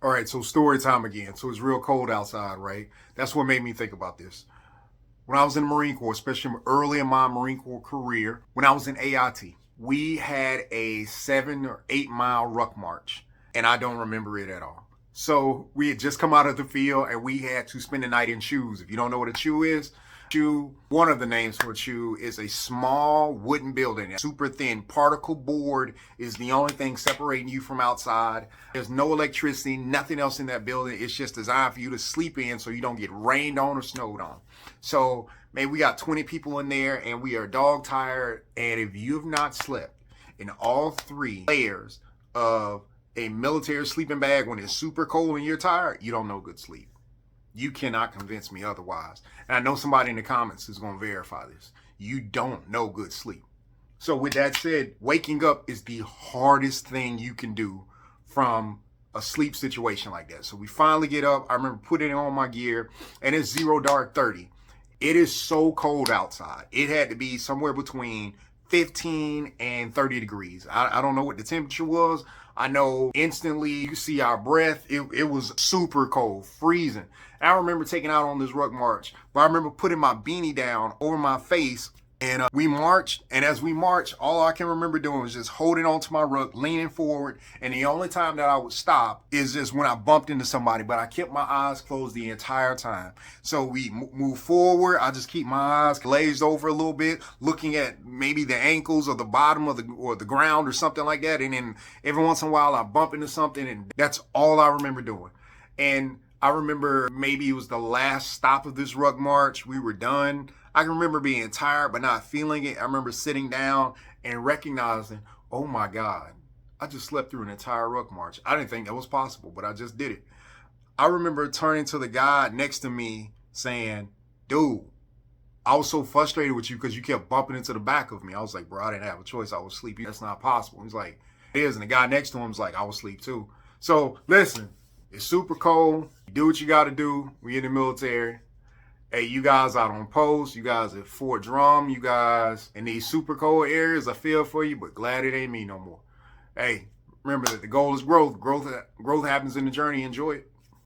All right, so story time again. So it's real cold outside, right? That's what made me think about this. When I was in the Marine Corps, especially early in my Marine Corps career, when I was in AIT, we had a 7 or 8 mile ruck march, and I don't remember it at all. So we had just come out of the field and we had to spend the night in chews. If you don't know what a chew is, chew, one of the names for a chew is a small wooden building. Super thin particle board is the only thing separating you from outside. There's no electricity, nothing else in that building. It's just designed for you to sleep in so you don't get rained on or snowed on. So, man, we got 20 people in there and we are dog tired. And if you have not slept in all three layers of a military sleeping bag when it's super cold and you're tired, you don't know good sleep. You cannot convince me otherwise. And I know somebody in the comments is going to verify this. You don't know good sleep. So with that said, waking up is the hardest thing you can do from a sleep situation like that. So we finally get up. I remember putting on my gear and it's 0 dark 30. It is so cold outside. It had to be somewhere between 15 and 30 degrees. I don't know what the temperature was. I know instantly you see our breath. It was super cold, freezing. And I remember taking out on this ruck march, but I remember putting my beanie down over my face and we marched, and as we marched, all I can remember doing was just holding onto my ruck, leaning forward, and the only time that I would stop is just when I bumped into somebody, but I kept my eyes closed the entire time. So we move forward, I just keep my eyes glazed over a little bit, looking at maybe the ankles or the bottom of the ground or something like that, and then every once in a while I bump into something, and that's all I remember doing. And I remember maybe it was the last stop of this ruck march. We were done. I can remember being tired but not feeling it. I remember sitting down and recognizing, oh my God, I just slept through an entire ruck march. I didn't think that was possible, but I just did it. I remember turning to the guy next to me saying, dude, I was so frustrated with you because you kept bumping into the back of me. I was like, bro, I didn't have a choice. I was asleep. That's not possible. He's like, it is. And the guy next to him was like, I was asleep too. So listen, it's super cold. You do what you got to do. We in the military. Hey, you guys out on post, you guys at Fort Drum, you guys in these super cold areas, I feel for you, but glad it ain't me no more. Hey, remember that the goal is growth. Growth happens in the journey. Enjoy it.